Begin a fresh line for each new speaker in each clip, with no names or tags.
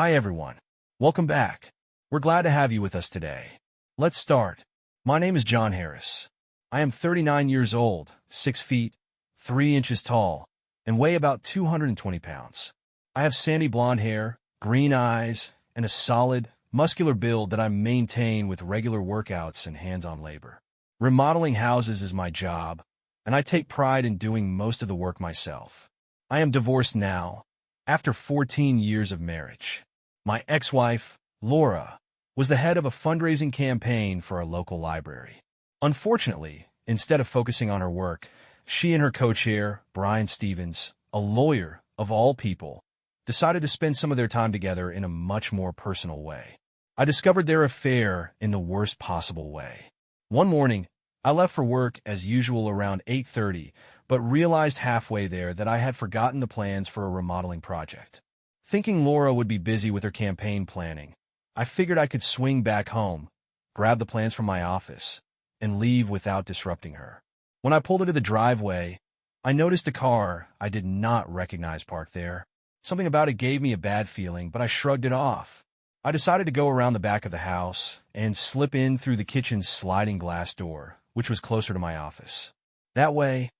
Hi everyone. Welcome back. We're glad to have you with us today. Let's start. My name is John Harris. I am 39 years old, 6 feet, 3 inches tall, and weigh about 220 pounds. I have sandy blonde hair, green eyes, and a solid, muscular build that I maintain with regular workouts and hands-on labor. Remodeling houses is my job, and I take pride in doing most of the work myself. I am divorced now, after 14 years of marriage. My ex-wife, Laura, was the head of a fundraising campaign for our local library. Unfortunately, instead of focusing on her work, she and her co-chair, Brian Stevens, a lawyer of all people, decided to spend some of their time together in a much more personal way. I discovered their affair in the worst possible way. One morning, I left for work as usual around 8:30, but realized halfway there that I had forgotten the plans for a remodeling project. Thinking Laura would be busy with her campaign planning, I figured I could swing back home, grab the plans from my office, and leave without disrupting her. When I pulled into the driveway, I noticed a car I did not recognize parked there. Something about it gave me a bad feeling, but I shrugged it off. I decided to go around the back of the house and slip in through the kitchen's sliding glass door, which was closer to my office. That way,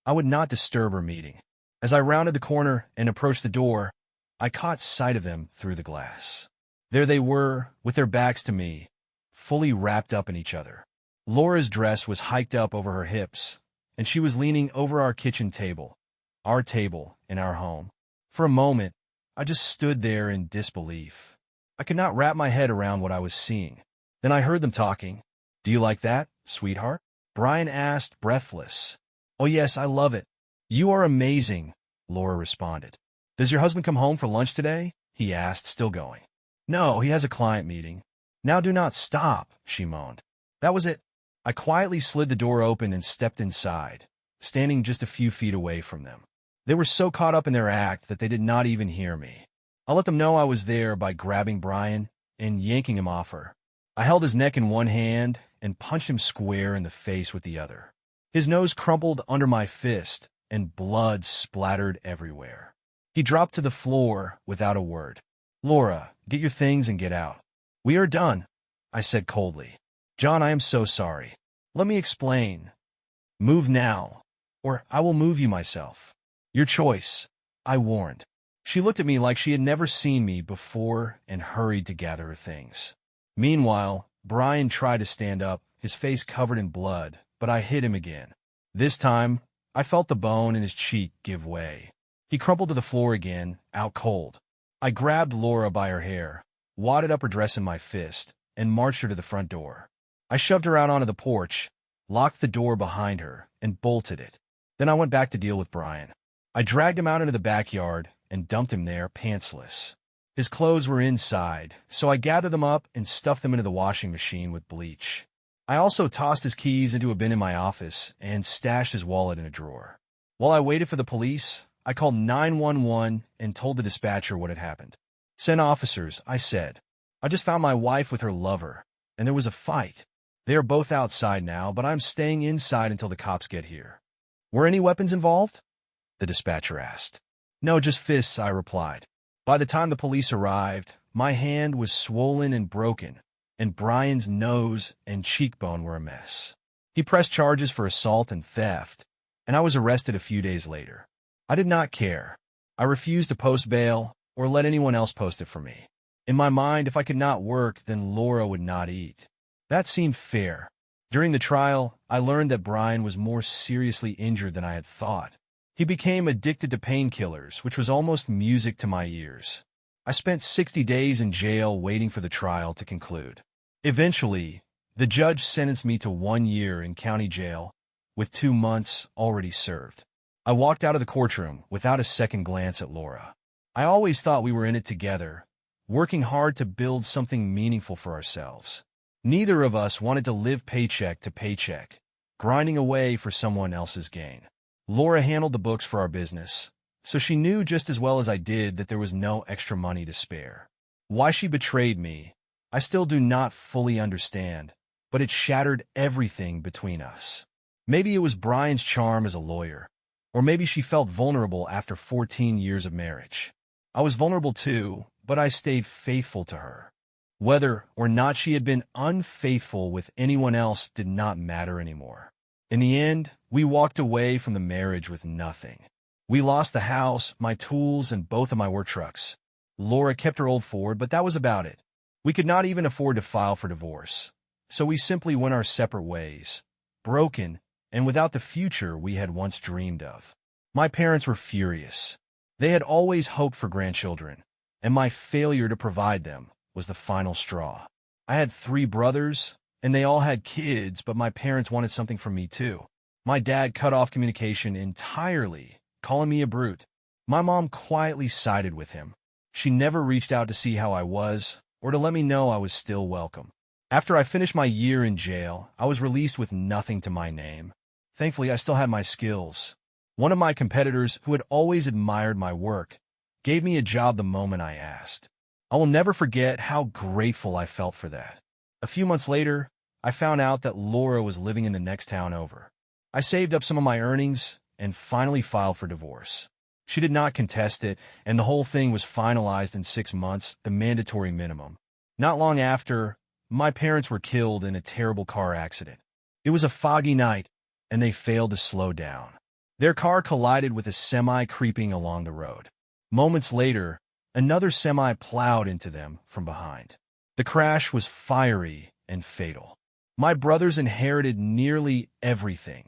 I would not disturb her meeting. As I rounded the corner and approached the door, I caught sight of them through the glass. There they were, with their backs to me, fully wrapped up in each other. Laura's dress was hiked up over her hips, and she was leaning over our kitchen table, our table in our home. For a moment, I just stood there in disbelief. I could not wrap my head around what I was seeing. Then I heard them talking. "Do you like that, sweetheart?" Brian asked, breathless. "Oh yes, I love it. You are amazing," Laura responded. "Does your husband come home for lunch today?" he asked, still going. "No, he has a client meeting." "Now do not stop," she moaned. That was it. I quietly slid the door open and stepped inside, standing just a few feet away from them. They were so caught up in their act that they did not even hear me. I let them know I was there by grabbing Brian and yanking him off her. I held his neck in one hand and punched him square in the face with the other. His nose crumpled under my fist, and blood splattered everywhere. He dropped to the floor without a word. "Laura, get your things and get out." "We are done," I said coldly. "John, I am so sorry. Let me explain. Move now, or I will move you myself." "Your choice," I warned. She looked at me like she had never seen me before and hurried to gather her things. Meanwhile, Brian tried to stand up, his face covered in blood, but I hit him again. This time, I felt the bone in his cheek give way. He crumpled to the floor again, out cold. I grabbed Laura by her hair, wadded up her dress in my fist, and marched her to the front door. I shoved her out onto the porch, locked the door behind her, and bolted it. Then I went back to deal with Brian. I dragged him out into the backyard and dumped him there, pantsless. His clothes were inside, so I gathered them up and stuffed them into the washing machine with bleach. I also tossed his keys into a bin in my office and stashed his wallet in a drawer. While I waited for the police, I called 911 and told the dispatcher what had happened. "Send officers," I said. "I just found my wife with her lover, and there was a fight. They are both outside now, but I'm staying inside until the cops get here." "Were any weapons involved?" the dispatcher asked. "No, just fists," I replied. By the time the police arrived, my hand was swollen and broken, and Brian's nose and cheekbone were a mess. He pressed charges for assault and theft, and I was arrested a few days later. I did not care. I refused to post bail or let anyone else post it for me. In my mind, if I could not work, then Laura would not eat. That seemed fair. During the trial, I learned that Brian was more seriously injured than I had thought. He became addicted to painkillers, which was almost music to my ears. I spent 60 days in jail waiting for the trial to conclude. Eventually, the judge sentenced me to 1 year in county jail, with 2 months already served. I walked out of the courtroom without a second glance at Laura. I always thought we were in it together, working hard to build something meaningful for ourselves. Neither of us wanted to live paycheck to paycheck, grinding away for someone else's gain. Laura handled the books for our business, so she knew just as well as I did that there was no extra money to spare. Why she betrayed me, I still do not fully understand, but it shattered everything between us. Maybe it was Brian's charm as a lawyer, or maybe she felt vulnerable after 14 years of marriage. I was vulnerable too, but I stayed faithful to her. Whether or not she had been unfaithful with anyone else did not matter anymore. In the end, we walked away from the marriage with nothing. We lost the house, my tools, and both of my work trucks. Laura kept her old Ford, but that was about it. We could not even afford to file for divorce, so we simply went our separate ways, broken and without the future we had once dreamed of. My parents were furious. They had always hoped for grandchildren, and my failure to provide them was the final straw. I had 3 brothers, and they all had kids, but my parents wanted something from me too. My dad cut off communication entirely, calling me a brute. My mom quietly sided with him. She never reached out to see how I was, or to let me know I was still welcome. After I finished my year in jail, I was released with nothing to my name. Thankfully, I still had my skills. One of my competitors, who had always admired my work, gave me a job the moment I asked. I will never forget how grateful I felt for that. A few months later, I found out that Laura was living in the next town over. I saved up some of my earnings and finally filed for divorce. She did not contest it, and the whole thing was finalized in 6 months, the mandatory minimum. Not long after, my parents were killed in a terrible car accident. It was a foggy night, and they failed to slow down. Their car collided with a semi creeping along the road. Moments later, another semi plowed into them from behind. The crash was fiery and fatal. My brothers inherited nearly everything: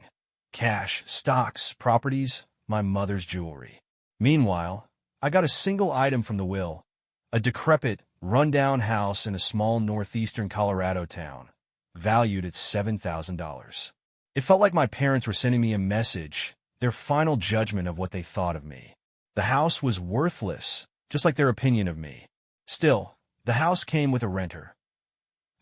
cash, stocks, properties, my mother's jewelry. Meanwhile, I got a single item from the will: a decrepit, run-down house in a small northeastern Colorado town, valued at $7,000. It felt like my parents were sending me a message, their final judgment of what they thought of me. The house was worthless, just like their opinion of me. Still, the house came with a renter,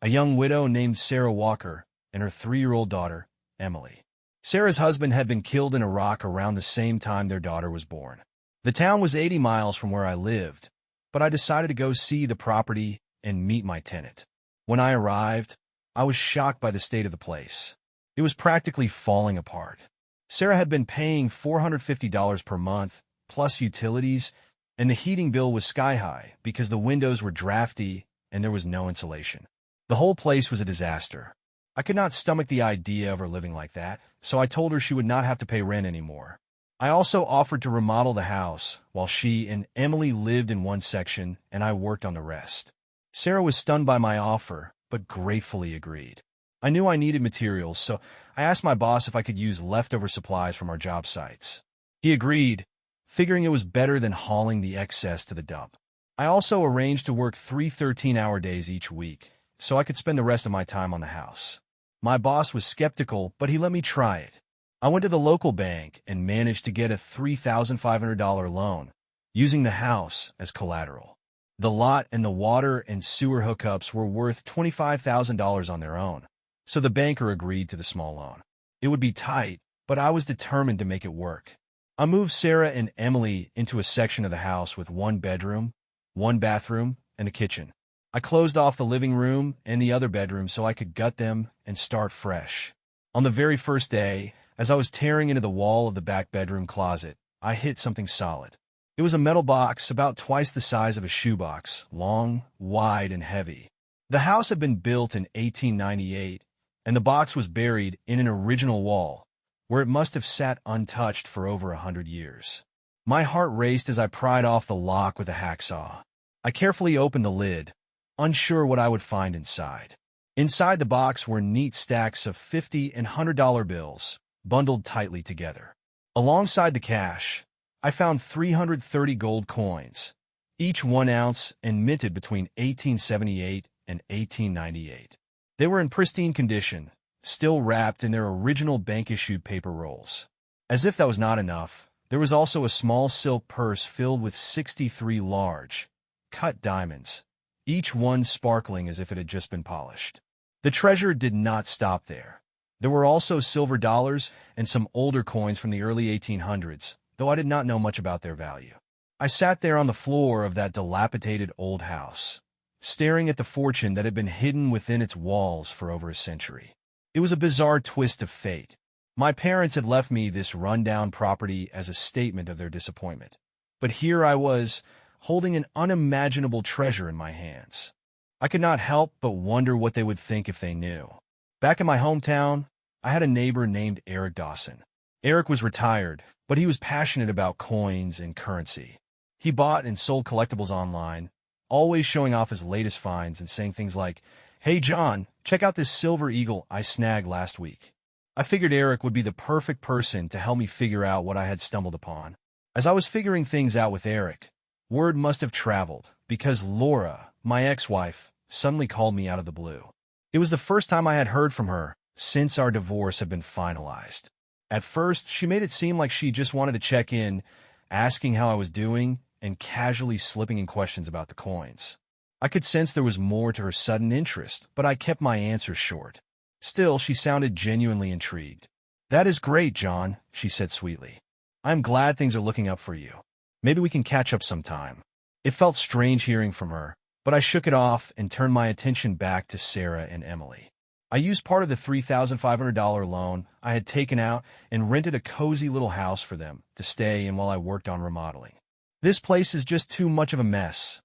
a young widow named Sarah Walker, and her 3-year-old daughter, Emily. Sarah's husband had been killed in Iraq around the same time their daughter was born. The town was 80 miles from where I lived, but I decided to go see the property and meet my tenant. When I arrived, I was shocked by the state of the place. It was practically falling apart. Sarah had been paying $450 per month, plus utilities, and the heating bill was sky-high because the windows were drafty and there was no insulation. The whole place was a disaster. I could not stomach the idea of her living like that, so I told her she would not have to pay rent anymore. I also offered to remodel the house, while she and Emily lived in one section and I worked on the rest. Sarah was stunned by my offer, but gratefully agreed. I knew I needed materials, so I asked my boss if I could use leftover supplies from our job sites. He agreed, figuring it was better than hauling the excess to the dump. I also arranged to work 3 13-hour days each week, so I could spend the rest of my time on the house. My boss was skeptical, but he let me try it. I went to the local bank and managed to get a $3,500 loan, using the house as collateral. The lot and the water and sewer hookups were worth $25,000 on their own, so the banker agreed to the small loan. It would be tight, but I was determined to make it work. I moved Sarah and Emily into a section of the house with 1 bedroom, 1 bathroom, and a kitchen. I closed off the living room and the other bedroom so I could gut them and start fresh. On the very first day, as I was tearing into the wall of the back bedroom closet, I hit something solid. It was a metal box about twice the size of a shoebox, long, wide, and heavy. The house had been built in 1898, and the box was buried in an original wall, where it must have sat untouched for over 100 years. My heart raced as I pried off the lock with a hacksaw. I carefully opened the lid, unsure what I would find inside. Inside the box were neat stacks of $50 and $100 bills, bundled tightly together. Alongside the cash, I found 330 gold coins, each 1 ounce and minted between 1878 and 1898. They were in pristine condition, still wrapped in their original bank-issued paper rolls. As if that was not enough, there was also a small silk purse filled with 63 large, cut diamonds, each one sparkling as if it had just been polished. The treasure did not stop there. There were also silver dollars and some older coins from the early 1800s, though I did not know much about their value. I sat there on the floor of that dilapidated old house, staring at the fortune that had been hidden within its walls for over a century. It was a bizarre twist of fate. My parents had left me this rundown property as a statement of their disappointment. But here I was, holding an unimaginable treasure in my hands. I could not help but wonder what they would think if they knew. Back in my hometown, I had a neighbor named Eric Dawson. Eric was retired, but he was passionate about coins and currency. He bought and sold collectibles online, always showing off his latest finds and saying things like, "Hey John, check out this silver eagle I snagged last week." I figured Eric would be the perfect person to help me figure out what I had stumbled upon. As I was figuring things out with Eric, word must have traveled because Laura, my ex-wife, suddenly called me out of the blue. It was the first time I had heard from her since our divorce had been finalized. At first, she made it seem like she just wanted to check in, asking how I was doing and casually slipping in questions about the coins. I could sense there was more to her sudden interest, but I kept my answers short. Still, she sounded genuinely intrigued. "That is great, John," she said sweetly. "I'm glad things are looking up for you. Maybe we can catch up sometime." It felt strange hearing from her, but I shook it off and turned my attention back to Sarah and Emily. I used part of the $3,500 loan I had taken out and rented a cozy little house for them to stay in while I worked on remodeling. "This place is just too much of a mess,"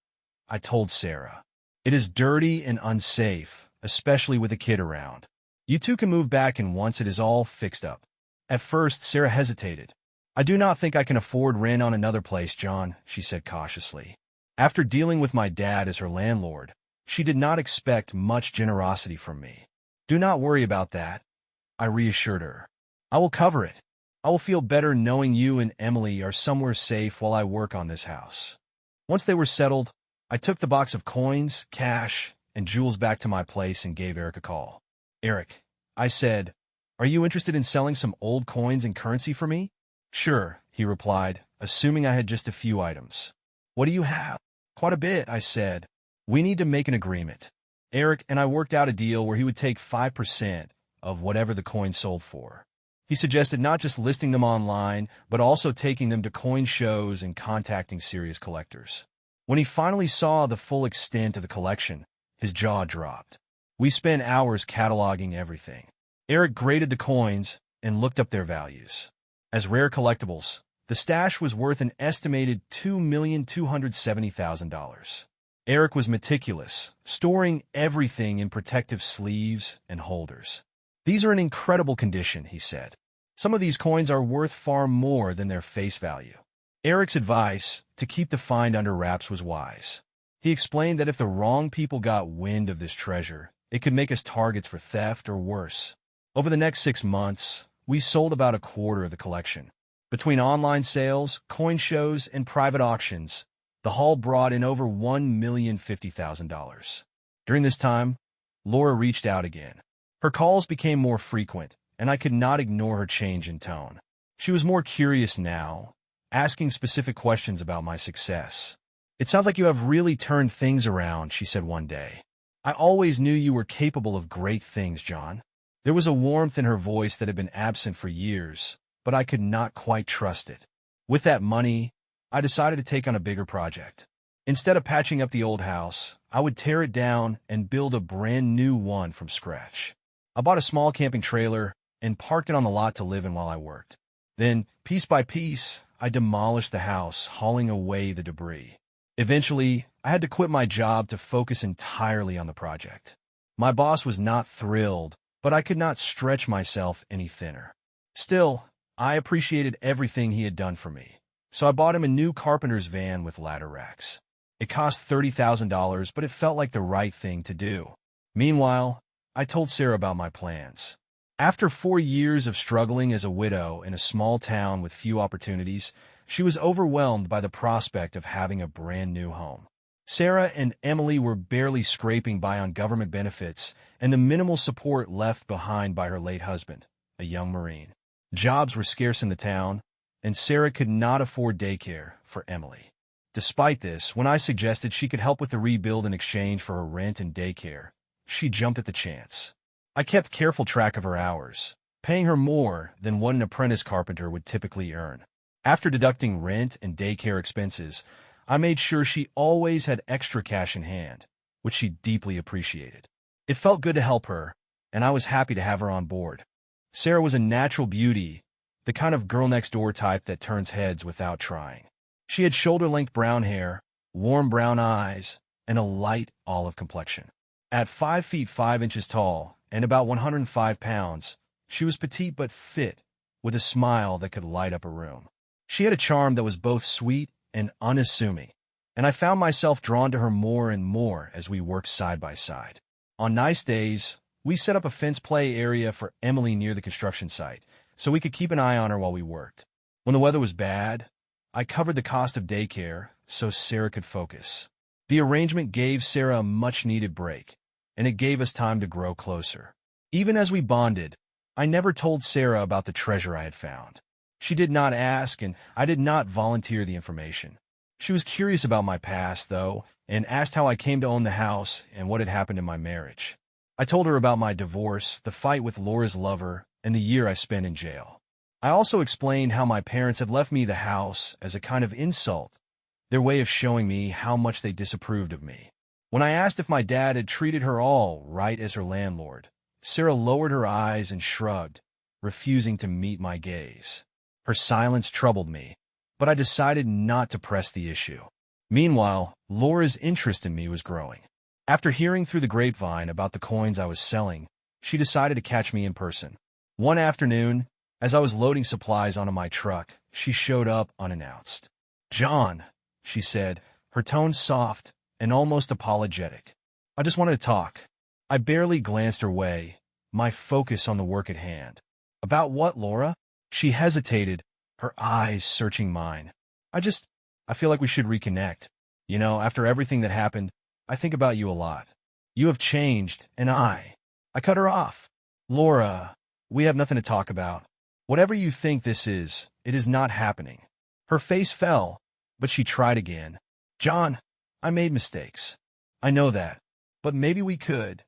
I told Sarah. "It is dirty and unsafe, especially with a kid around. You two can move back in once it is all fixed up." At first, Sarah hesitated. "I do not think I can afford rent on another place, John," she said cautiously. After dealing with my dad as her landlord, she did not expect much generosity from me. "Do not worry about that," I reassured her. "I will cover it. I will feel better knowing you and Emily are somewhere safe while I work on this house." Once they were settled, I took the box of coins, cash, and jewels back to my place and gave Eric a call. "Eric," I said, "are you interested in selling some old coins and currency for me?" "Sure," he replied, assuming I had just a few items. "What do you have?" "Quite a bit," I said. "We need to make an agreement." Eric and I worked out a deal where he would take 5% of whatever the coins sold for. He suggested not just listing them online, but also taking them to coin shows and contacting serious collectors. When he finally saw the full extent of the collection, his jaw dropped. We spent hours cataloging everything. Eric graded the coins and looked up their values. As rare collectibles, the stash was worth an estimated $2,270,000. Eric was meticulous, storing everything in protective sleeves and holders. "These are in incredible condition," he said. "Some of these coins are worth far more than their face value." Eric's advice to keep the find under wraps was wise. He explained that if the wrong people got wind of this treasure, it could make us targets for theft or worse. Over the next 6 months, we sold about a quarter of the collection. Between online sales, coin shows, and private auctions, the haul brought in over $1,050,000. During this time, Laura reached out again. Her calls became more frequent, and I could not ignore her change in tone. She was more curious now, asking specific questions about my success. "It sounds like you have really turned things around," she said one day. "I always knew you were capable of great things, John." There was a warmth in her voice that had been absent for years, but I could not quite trust it. With that money, I decided to take on a bigger project. Instead of patching up the old house, I would tear it down and build a brand new one from scratch. I bought a small camping trailer and parked it on the lot to live in while I worked. Then, piece by piece, I demolished the house, hauling away the debris. Eventually, I had to quit my job to focus entirely on the project. My boss was not thrilled, but I could not stretch myself any thinner. Still, I appreciated everything he had done for me, so I bought him a new carpenter's van with ladder racks. It cost $30,000, but it felt like the right thing to do. Meanwhile, I told Sarah about my plans. After 4 years of struggling as a widow in a small town with few opportunities, she was overwhelmed by the prospect of having a brand new home. Sarah and Emily were barely scraping by on government benefits and the minimal support left behind by her late husband, a young Marine. Jobs were scarce in the town, and Sarah could not afford daycare for Emily. Despite this, when I suggested she could help with the rebuild in exchange for her rent and daycare, she jumped at the chance. I kept careful track of her hours, paying her more than what an apprentice carpenter would typically earn. After deducting rent and daycare expenses, I made sure she always had extra cash in hand, which she deeply appreciated. It felt good to help her, and I was happy to have her on board. Sarah was a natural beauty, the kind of girl-next-door type that turns heads without trying. She had shoulder-length brown hair, warm brown eyes, and a light olive complexion. At 5 feet 5 inches tall and about 105 pounds, she was petite but fit, with a smile that could light up a room. She had a charm that was both sweet and unassuming, and I found myself drawn to her more and more as we worked side by side. On nice days, we set up a fence play area for Emily near the construction site, so we could keep an eye on her while we worked. When the weather was bad, I covered the cost of daycare so Sarah could focus. The arrangement gave Sarah a much-needed break, and it gave us time to grow closer. Even as we bonded, I never told Sarah about the treasure I had found. She did not ask, and I did not volunteer the information. She was curious about my past, though, and asked how I came to own the house and what had happened in my marriage. I told her about my divorce, the fight with Laura's lover, and the year I spent in jail. I also explained how my parents had left me the house as a kind of insult, their way of showing me how much they disapproved of me. When I asked if my dad had treated her all right as her landlord, Sarah lowered her eyes and shrugged, refusing to meet my gaze. Her silence troubled me, but I decided not to press the issue. Meanwhile, Laura's interest in me was growing. After hearing through the grapevine about the coins I was selling, she decided to catch me in person. One afternoon, as I was loading supplies onto my truck, she showed up unannounced. "John," she said, her tone soft and almost apologetic. "I just wanted to talk." I barely glanced her way, my focus on the work at hand. "About what, Laura?" She hesitated, her eyes searching mine. I feel like we should reconnect. You know, after everything that happened, I think about you a lot. You have changed, and I cut her off. "Laura, we have nothing to talk about. Whatever you think this is, it is not happening." Her face fell, but she tried again. "John, I made mistakes. I know that, but maybe we could."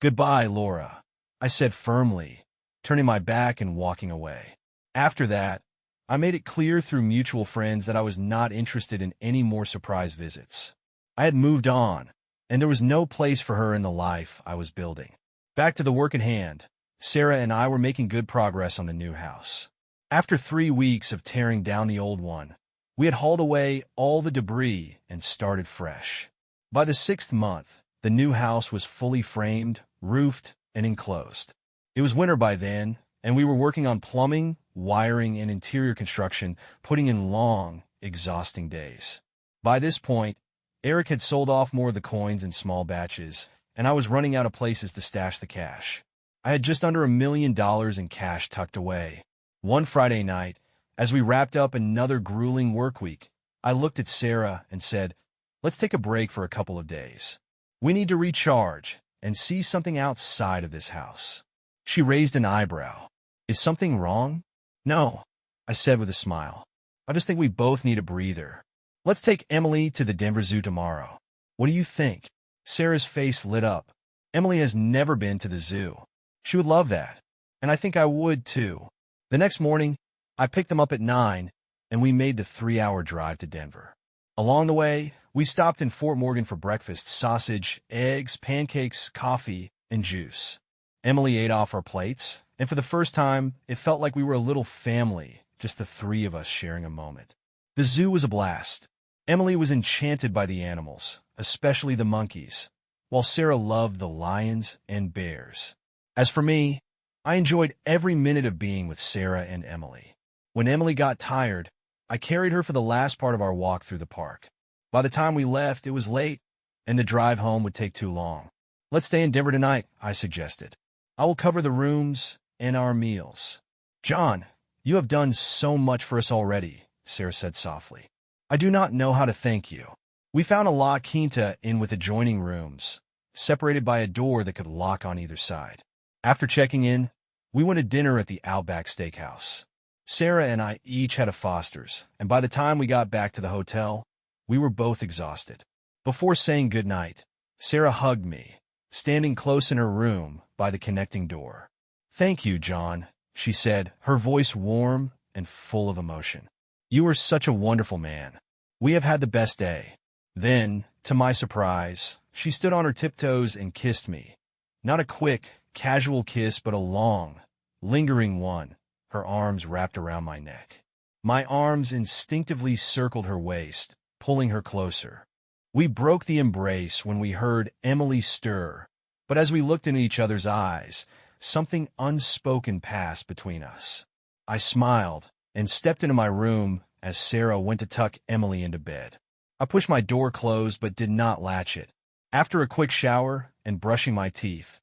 "Goodbye, Laura," I said firmly, turning my back and walking away. After that, I made it clear through mutual friends that I was not interested in any more surprise visits. I had moved on, and there was no place for her in the life I was building. Back to the work at hand, Sarah and I were making good progress on the new house. After 3 weeks of tearing down the old one, we had hauled away all the debris and started fresh. By the 6th month, the new house was fully framed, roofed, and enclosed. It was winter by then, and we were working on plumbing, wiring, and interior construction, putting in long, exhausting days. By this point, Eric had sold off more of the coins in small batches, and I was running out of places to stash the cash. I had just under $1 million in cash tucked away. One Friday night, as we wrapped up another grueling work week, I looked at Sarah and said, "Let's take a break for a couple of days. We need to recharge and see something outside of this house." She raised an eyebrow. "Is something wrong?" "No," I said with a smile. "I just think we both need a breather. Let's take Emily to the Denver Zoo tomorrow. What do you think?" Sarah's face lit up. "Emily has never been to the zoo. She would love that, and I think I would too." The next morning, I picked them up at 9, and we made the 3-hour drive to Denver. Along the way, we stopped in Fort Morgan for breakfast: sausage, eggs, pancakes, coffee, and juice. Emily ate off our plates, and for the first time, it felt like we were a little family, just the 3 of us sharing a moment. The zoo was a blast. Emily was enchanted by the animals, especially the monkeys, while Sarah loved the lions and bears. As for me, I enjoyed every minute of being with Sarah and Emily. When Emily got tired, I carried her for the last part of our walk through the park. By the time we left, it was late, and the drive home would take too long. "Let's stay in Denver tonight," I suggested. "I will cover the rooms and our meals." "John, you have done so much for us already," Sarah said softly. "I do not know how to thank you." We found a La Quinta Inn with adjoining rooms, separated by a door that could lock on either side. After checking in, we went to dinner at the Outback Steakhouse. Sarah and I each had a Foster's, and by the time we got back to the hotel, we were both exhausted. Before saying goodnight, Sarah hugged me, standing close in her room by the connecting door. "Thank you, John," she said, her voice warm and full of emotion. "You are such a wonderful man. We have had the best day." Then, to my surprise, she stood on her tiptoes and kissed me. Not a quick, casual kiss, but a long, lingering one, her arms wrapped around my neck. My arms instinctively circled her waist, pulling her closer. We broke the embrace when we heard Emily stir, but as we looked into each other's eyes, something unspoken passed between us. I smiled and stepped into my room as Sarah went to tuck Emily into bed. I pushed my door closed but did not latch it. After a quick shower and brushing my teeth,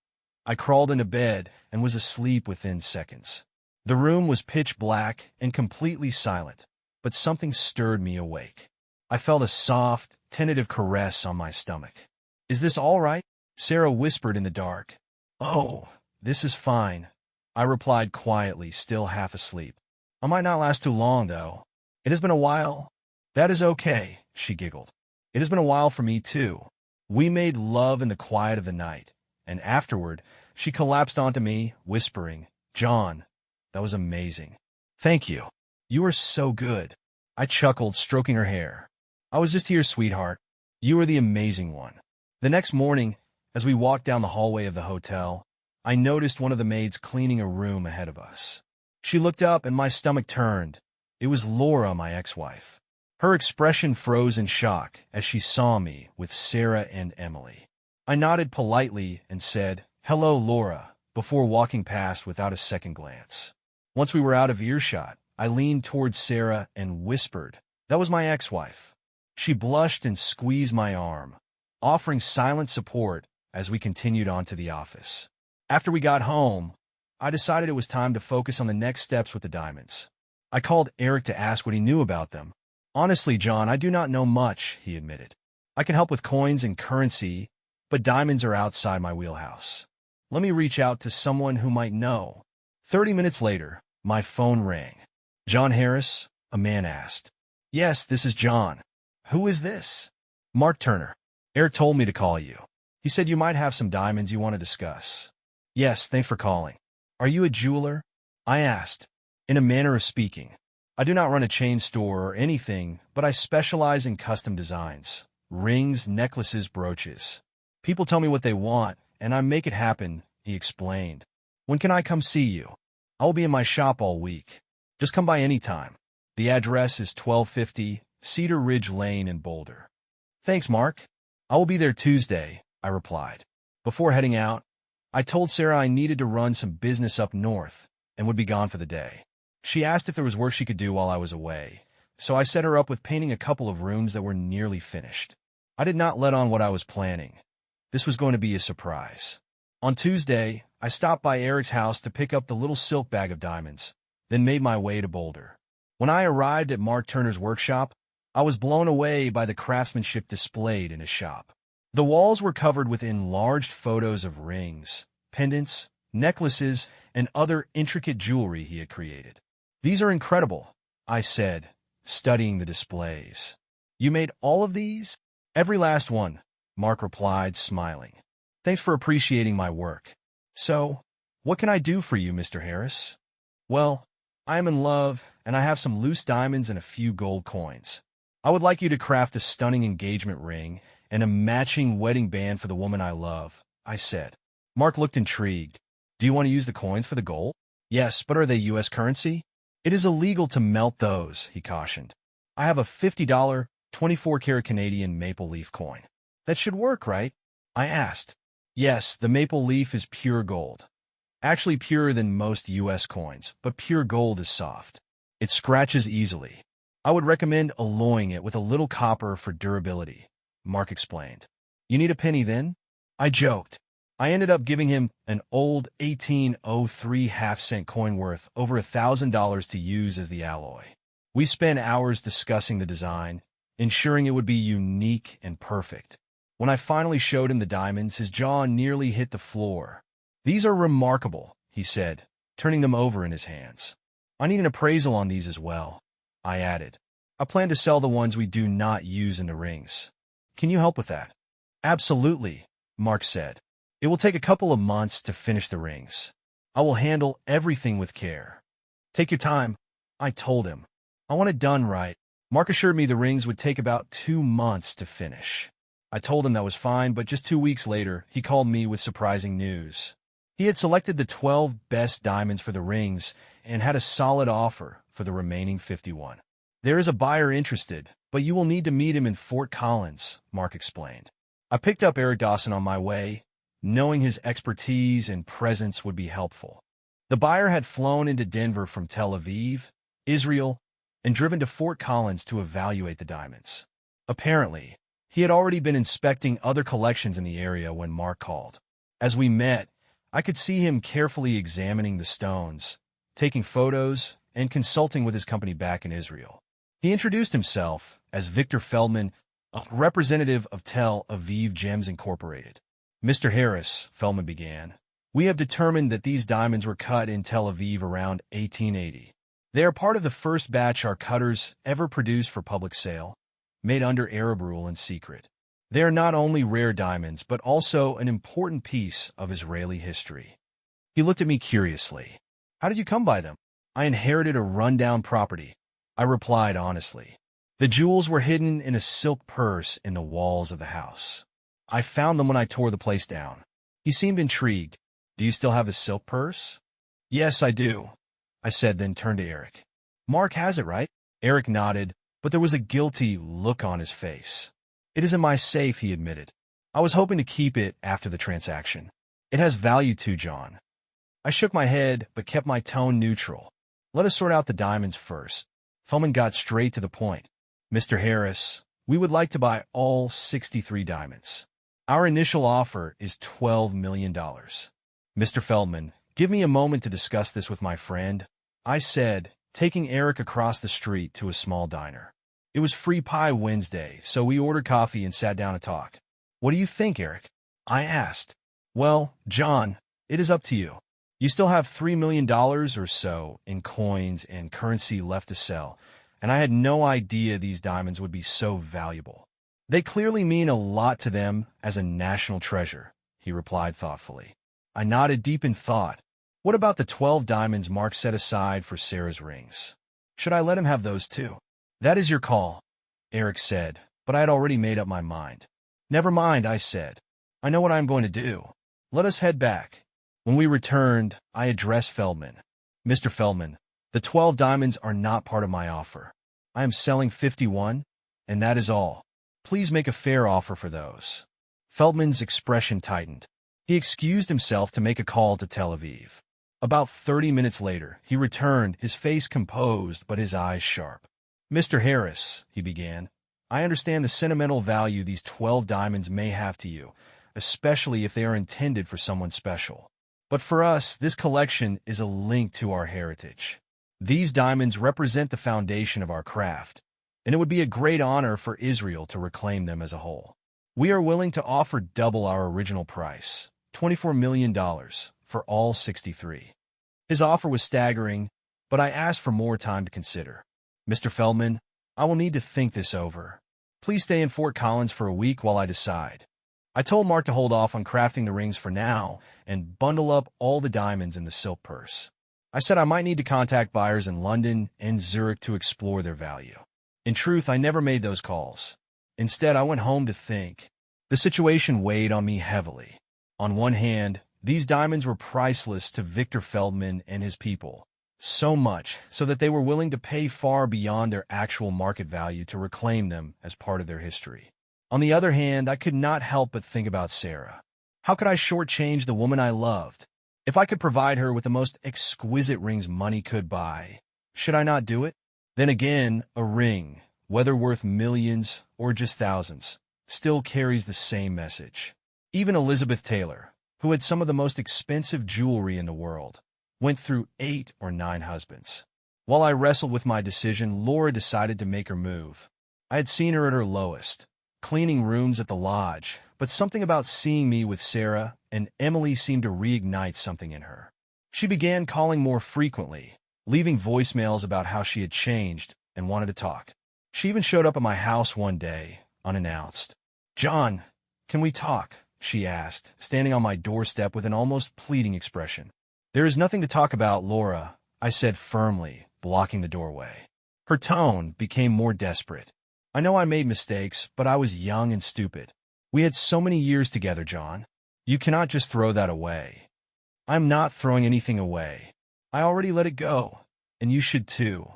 I crawled into bed and was asleep within seconds. The room was pitch black and completely silent, but something stirred me awake. I felt a soft, tentative caress on my stomach. "Is this all right?" Sarah whispered in the dark. "Oh, this is fine," I replied quietly, still half asleep. "I might not last too long, though. It has been a while." "That is okay," she giggled. "It has been a while for me, too." We made love in the quiet of the night, and afterward, she collapsed onto me, whispering, "John, that was amazing." "Thank you. You are so good." I chuckled, stroking her hair. "I was just here, sweetheart. You are the amazing one." The next morning, as we walked down the hallway of the hotel, I noticed one of the maids cleaning a room ahead of us. She looked up and my stomach turned. It was Laura, my ex-wife. Her expression froze in shock as she saw me with Sarah and Emily. I nodded politely and said, "Hello, Laura," before walking past without a second glance. Once we were out of earshot, I leaned towards Sarah and whispered, "That was my ex-wife." She blushed and squeezed my arm, offering silent support as we continued on to the office. After we got home, I decided it was time to focus on the next steps with the diamonds. I called Eric to ask what he knew about them. "Honestly, John, I do not know much," he admitted. "I can help with coins and currency, but diamonds are outside my wheelhouse. Let me reach out to someone who might know." 30 minutes later, my phone rang. "John Harris?" a man asked. "Yes, this is John." "Who is this?" "Mark Turner. Eric told me to call you. He said you might have some diamonds you want to discuss." "Yes, thanks for calling." "Are you a jeweler?" I asked, in a manner of speaking. "I do not run a chain store or anything, but I specialize in custom designs. Rings, necklaces, brooches. People tell me what they want, and I make it happen," he explained. "When can I come see you?" "I will be in my shop all week. Just come by any time. The address is 1250 Cedar Ridge Lane in Boulder." "Thanks, Mark. I will be there Tuesday," I replied. Before heading out, I told Sarah I needed to run some business up north and would be gone for the day. She asked if there was work she could do while I was away, so I set her up with painting a couple of rooms that were nearly finished. I did not let on what I was planning. This was going to be a surprise. On Tuesday, I stopped by Eric's house to pick up the little silk bag of diamonds, then made my way to Boulder. When I arrived at Mark Turner's workshop, I was blown away by the craftsmanship displayed in his shop. The walls were covered with enlarged photos of rings, pendants, necklaces, and other intricate jewelry he had created. "These are incredible," I said, studying the displays. "You made all of these?" "Every last one," Mark replied, smiling. "Thanks for appreciating my work." "So, what can I do for you, Mr. Harris?" "Well, I am in love, and I have some loose diamonds and a few gold coins. I would like you to craft a stunning engagement ring and a matching wedding band for the woman I love," I said. Mark looked intrigued. "Do you want to use the coins for the gold?" "Yes, but are they U.S. currency?" "It is illegal to melt those," he cautioned. "I have a $50, 24-karat Canadian maple leaf coin." "That should work, right?" I asked. "Yes, the maple leaf is pure gold. Actually purer than most U.S. coins, but pure gold is soft. It scratches easily. I would recommend alloying it with a little copper for durability," Mark explained. "You need a penny then?" I joked. I ended up giving him an old 1803 half-cent coin worth over $1,000 to use as the alloy. We spent hours discussing the design, ensuring it would be unique and perfect. When I finally showed him the diamonds, his jaw nearly hit the floor. "These are remarkable," he said, turning them over in his hands. "I need an appraisal on these as well," I added. "I plan to sell the ones we do not use in the rings. Can you help with that?" "Absolutely," Mark said. "It will take a couple of months to finish the rings. I will handle everything with care." "Take your time," I told him. "I want it done right." Mark assured me the rings would take about 2 months to finish. I told him that was fine, but just 2 weeks later, he called me with surprising news. He had selected the 12 best diamonds for the rings and had a solid offer for the remaining 51. "There is a buyer interested," But you will need to meet him in Fort Collins, Mark explained. I picked up Eric Dawson on my way, knowing his expertise and presence would be helpful. The buyer had flown into Denver from Tel Aviv, Israel, and driven to Fort Collins to evaluate the diamonds. Apparently, he had already been inspecting other collections in the area when Mark called. As we met, I could see him carefully examining the stones, taking photos, and consulting with his company back in Israel. He introduced himself as Victor Feldman, a representative of Tel Aviv Gems Incorporated. Mr. Harris, Feldman began, we have determined that these diamonds were cut in Tel Aviv around 1880. They are part of the first batch our cutters ever produced for public sale, made under Arab rule in secret. They are not only rare diamonds, but also an important piece of Israeli history. He looked at me curiously. How did you come by them? I inherited a rundown property, I replied honestly. The jewels were hidden in a silk purse in the walls of the house. I found them when I tore the place down. He seemed intrigued. Do you still have the silk purse? Yes, I do, I said, then turned to Eric. Mark has it, right? Eric nodded, but there was a guilty look on his face. It is in my safe, he admitted. I was hoping to keep it after the transaction. It has value too, John. I shook my head, but kept my tone neutral. Let us sort out the diamonds first. Feldman got straight to the point. Mr. Harris, we would like to buy all 63 diamonds. Our initial offer is $12 million. Mr. Feldman, give me a moment to discuss this with my friend, I said, taking Eric across the street to a small diner. It was Free Pie Wednesday, so we ordered coffee and sat down to talk. What do you think, Eric? I asked. Well, John, it is up to you. You still have $3 million or so in coins and currency left to sell, and I had no idea these diamonds would be so valuable. They clearly mean a lot to them as a national treasure, he replied thoughtfully. I nodded deep in thought. What about the 12 diamonds Mark set aside for Sarah's rings? Should I let him have those too? That is your call, Eric said, but I had already made up my mind. Never mind, I said. I know what I am going to do. Let us head back. When we returned, I addressed Feldman. Mr. Feldman, the 12 diamonds are not part of my offer. I am selling 51, and that is all. Please make a fair offer for those. Feldman's expression tightened. He excused himself to make a call to Tel Aviv. About 30 minutes later, he returned, his face composed but his eyes sharp. Mr. Harris, he began, I understand the sentimental value these 12 diamonds may have to you, especially if they are intended for someone special. But for us, this collection is a link to our heritage. These diamonds represent the foundation of our craft, and it would be a great honor for Israel to reclaim them as a whole. We are willing to offer double our original price, $24 million, for all 63. His offer was staggering, but I asked for more time to consider. Mr. Feldman, I will need to think this over. Please stay in Fort Collins for a week while I decide. I told Mark to hold off on crafting the rings for now and bundle up all the diamonds in the silk purse. I said I might need to contact buyers in London and Zurich to explore their value. In truth, I never made those calls. Instead, I went home to think. The situation weighed on me heavily. On one hand, these diamonds were priceless to Victor Feldman and his people, so much so that they were willing to pay far beyond their actual market value to reclaim them as part of their history. On the other hand, I could not help but think about Sarah. How could I shortchange the woman I loved? If I could provide her with the most exquisite rings money could buy, should I not do it? Then again, a ring, whether worth millions or just thousands, still carries the same message. Even Elizabeth Taylor, who had some of the most expensive jewelry in the world, went through 8 or 9 husbands. While I wrestled with my decision, Laura decided to make her move. I had seen her at her lowest, cleaning rooms at the lodge, but something about seeing me with Sarah and Emily seemed to reignite something in her. She began calling more frequently, leaving voicemails about how she had changed and wanted to talk. She even showed up at my house one day, unannounced. "John, can we talk?" she asked, standing on my doorstep with an almost pleading expression. "There is nothing to talk about, Laura," I said firmly, blocking the doorway. Her tone became more desperate. "I know I made mistakes, but I was young and stupid. We had so many years together, John. You cannot just throw that away." "I'm not throwing anything away. I already let it go, and you should too,"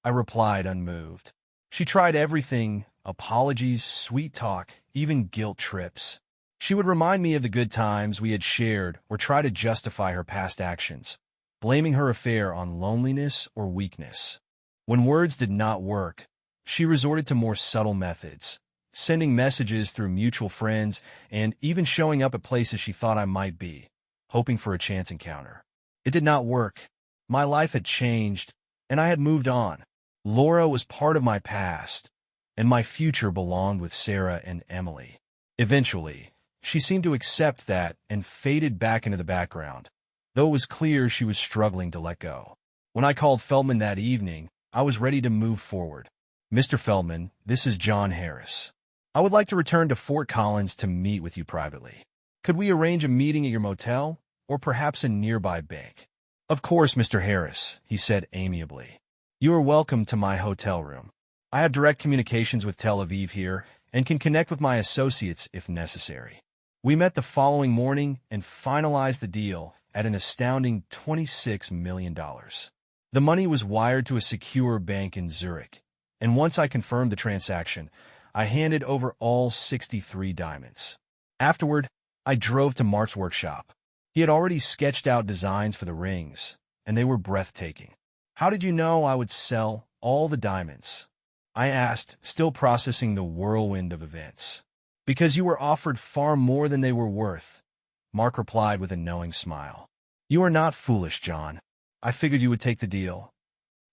I replied unmoved. She tried everything: apologies, sweet talk, even guilt trips. She would remind me of the good times we had shared or try to justify her past actions, blaming her affair on loneliness or weakness. When words did not work, she resorted to more subtle methods, sending messages through mutual friends and even showing up at places she thought I might be, hoping for a chance encounter. It did not work. My life had changed, and I had moved on. Laura was part of my past, and my future belonged with Sarah and Emily. Eventually, she seemed to accept that and faded back into the background, though it was clear she was struggling to let go. When I called Feldman that evening, I was ready to move forward. "Mr. Feldman, this is John Harris. I would like to return to Fort Collins to meet with you privately. Could we arrange a meeting at your motel, or perhaps a nearby bank?" "Of course, Mr. Harris," he said amiably. "You are welcome to my hotel room. I have direct communications with Tel Aviv here and can connect with my associates if necessary." We met the following morning and finalized the deal at an astounding $26 million. The money was wired to a secure bank in Zurich, and once I confirmed the transaction, I handed over all 63 diamonds. Afterward, I drove to Mark's workshop. He had already sketched out designs for the rings, and they were breathtaking. "How did you know I would sell all the diamonds?" I asked, still processing the whirlwind of events. "Because you were offered far more than they were worth," Mark replied with a knowing smile. "You are not foolish, John. I figured you would take the deal."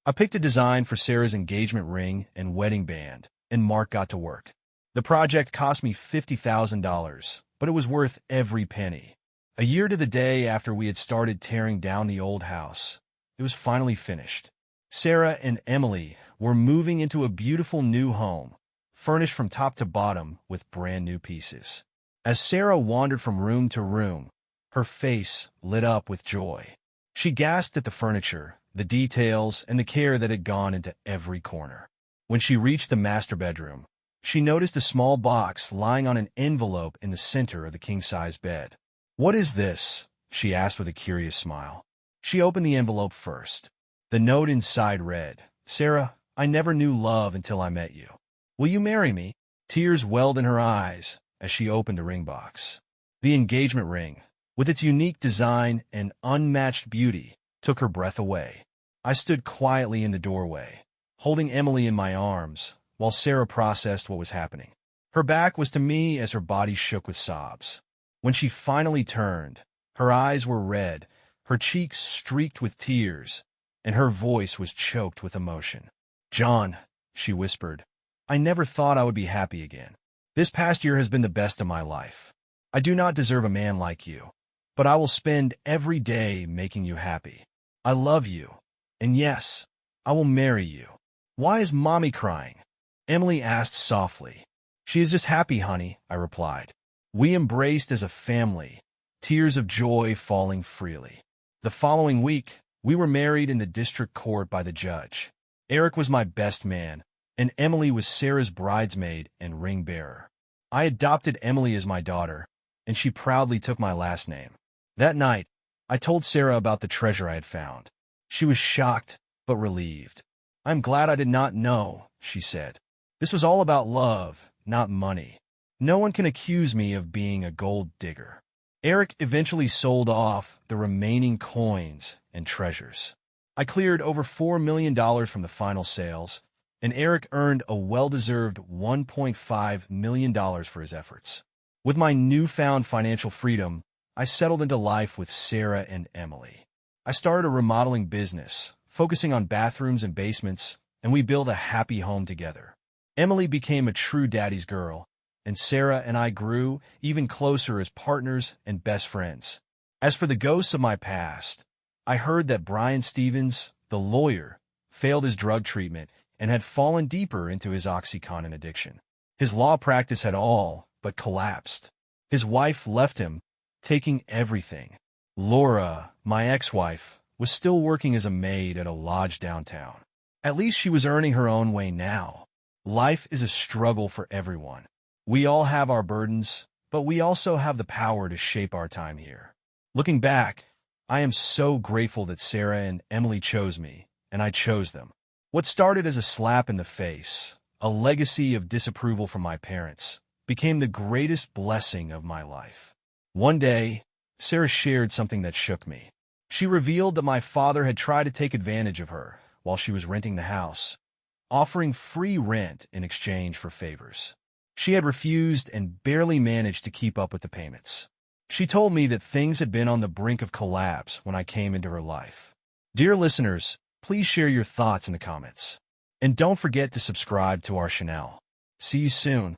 I picked a design for Sarah's engagement ring and wedding band, and Mark got to work. The project cost me $50,000, but it was worth every penny. A year to the day after we had started tearing down the old house, it was finally finished. Sarah and Emily were moving into a beautiful new home, furnished from top to bottom with brand new pieces. As Sarah wandered from room to room, her face lit up with joy. She gasped at the furniture, the details, and the care that had gone into every corner. When she reached the master bedroom, she noticed a small box lying on an envelope in the center of the king-size bed. "What is this?" she asked with a curious smile. She opened the envelope first. The note inside read, "Sarah, I never knew love until I met you. Will you marry me?" Tears welled in her eyes as she opened the ring box. The engagement ring, with its unique design and unmatched beauty, took her breath away. I stood quietly in the doorway, holding Emily in my arms, while Sarah processed what was happening. Her back was to me as her body shook with sobs. When she finally turned, her eyes were red, her cheeks streaked with tears, and her voice was choked with emotion. "John," she whispered, "I never thought I would be happy again. This past year has been the best of my life. I do not deserve a man like you, but I will spend every day making you happy. I love you, and yes, I will marry you." "Why is Mommy crying?" Emily asked softly. "She is just happy, honey," I replied. We embraced as a family, tears of joy falling freely. The following week, we were married in the district court by the judge. Eric was my best man, and Emily was Sarah's bridesmaid and ring bearer. I adopted Emily as my daughter, and she proudly took my last name. That night, I told Sarah about the treasure I had found. She was shocked, but relieved. "I'm glad I did not know," she said. "This was all about love, not money. No one can accuse me of being a gold digger." Eric eventually sold off the remaining coins and treasures. I cleared over $4 million from the final sales, and Eric earned a well-deserved $1.5 million for his efforts. With my newfound financial freedom, I settled into life with Sarah and Emily. I started a remodeling business, focusing on bathrooms and basements, and we built a happy home together. Emily became a true daddy's girl, and Sarah and I grew even closer as partners and best friends. As for the ghosts of my past, I heard that Brian Stevens, the lawyer, failed his drug treatment and had fallen deeper into his OxyContin addiction. His law practice had all but collapsed. His wife left him, taking everything. Laura, my ex-wife, was still working as a maid at a lodge downtown. At least she was earning her own way now. Life is a struggle for everyone. We all have our burdens, but we also have the power to shape our time here. Looking back, I am so grateful that Sarah and Emily chose me, and I chose them. What started as a slap in the face, a legacy of disapproval from my parents, became the greatest blessing of my life. One day, Sarah shared something that shook me. She revealed that my father had tried to take advantage of her while she was renting the house, offering free rent in exchange for favors. She had refused and barely managed to keep up with the payments. She told me that things had been on the brink of collapse when I came into her life. Dear listeners, please share your thoughts in the comments. And don't forget to subscribe to our channel. See you soon.